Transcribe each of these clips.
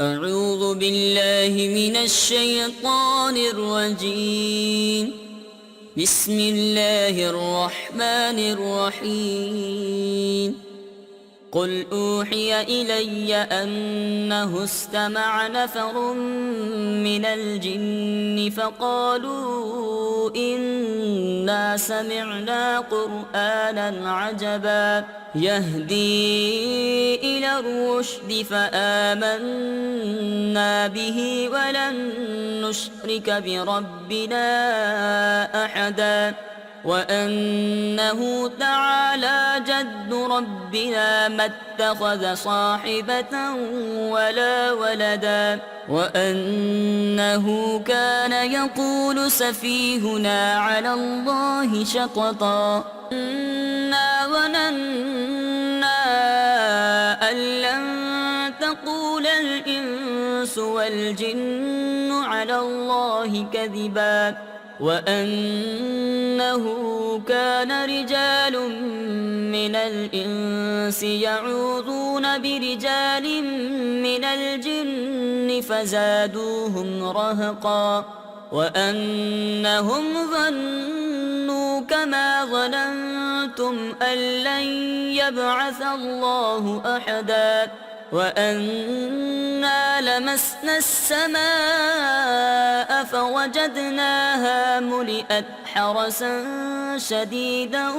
أعوذ بالله من الشيطان الرجيم. بسم الله الرحمن الرحيم. قل أوحي إلي أنه استمع نفر من الجن فقالوا إنا سمعنا قرآنا عجبا يهدي إلى الرشد فآمنا به ولن نشرك بربنا أحدا وأنه تعالى جد ربنا ما اتخذ صاحبة ولا ولدا وأنه كان يقول سفيهنا على الله شططا إنا ظننا أن لن تقول الإنس والجن على الله كذبا وأنه كان رجال من الإنس يعوذون برجال من الجن فزادوهم رهقا وأنهم ظنوا كما ظننتم أن لن يبعث الله أحدا وأنا لمسنا السماء فوجدناها ملئت حرسا شديدا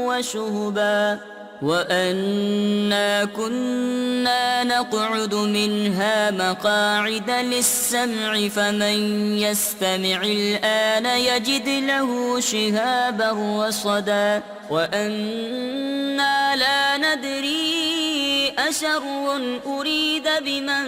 وشهبا وأنا كنا نقعد منها مقاعد للسمع فمن يستمع الآن يجد له شهابا رصدا وأنا لا ندري أشر أريد بمن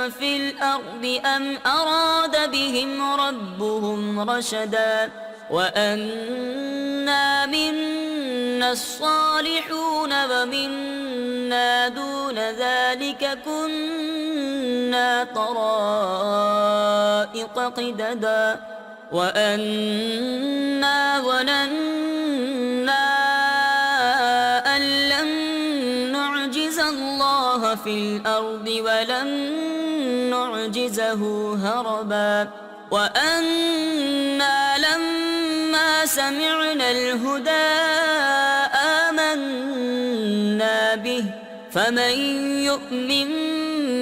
في الأرض أم أراد بهم ربهم رشدا وأنا منا الصالحون ومنا دون ذلك كنا طرائق قددا وأنا ظننا أن لن نعجز الله في الأرض ولن نعجزه هربا وأنا لما سمعنا الهدى آمنا به فمن يؤمن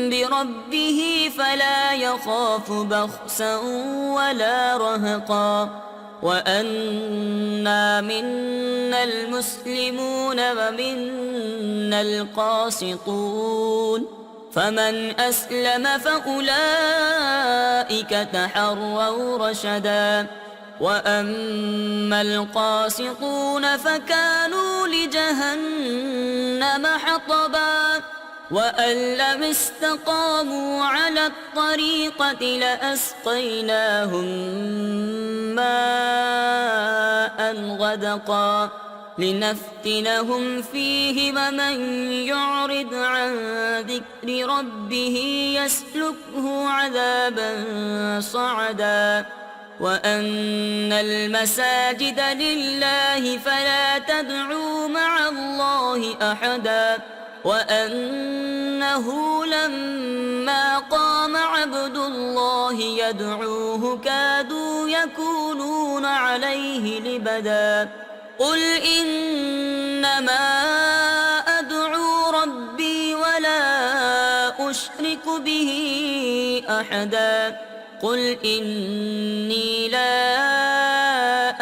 بربه فلا يخاف بخسا ولا رهقا وأنا منا المسلمون ومنا القاسطون فمن أسلم فأولئك تحروا رشدا وأما القاسطون فكانوا لجهنم حطبا وأن لم استقاموا على الطريقة لأسقيناهم ماء غدقا لنفتنهم فيه ومن يعرض عن ذكر ربه يسلكه عذابا صعدا وأن المساجد لله فلا تدعوا مع الله أحدا وأنه لما قام عبد الله يدعوه كادوا يكونون عليه لبدا قل إنما أدعو ربي ولا أشرك به أحدا قل إني لا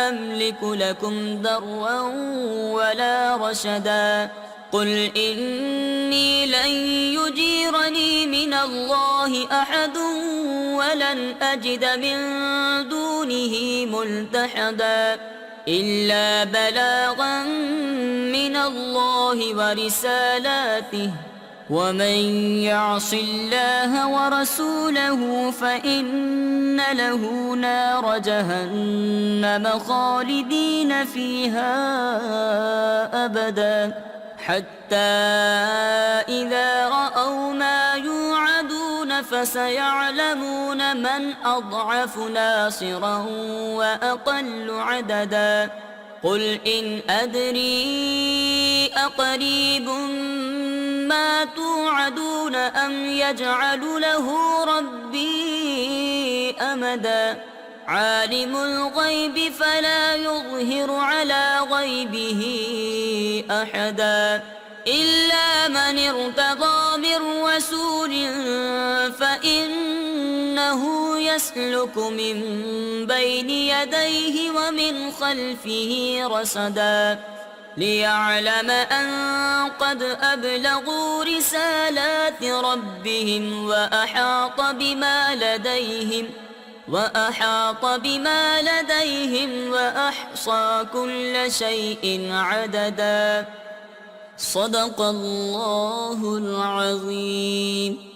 أملك لكم ضرا ولا رشدا قل إني لن يجيرني من الله أحد ولن أجد من دونه ملتحدا إلا بلاغا من الله ورسالاته ومن يعص الله ورسوله فإن له نار جهنم خالدين فيها أبدا حتى إذا رأوا ما يوعدون فسيعلمون من أضعف ناصرا وأقل عددا قل إن أدري أقريب ما توعدون أم يجعل له ربي أمدا عالم الغيب فلا يظهر على غيبه أحدا إلا من ارتضى من رسول فإنه يسلك من بين يديه ومن خلفه رصدا ليعلم أن قد أبلغوا رسالات ربهم وأحاط بما لديهم وأحصى كل شيء عددا صدق الله العظيم.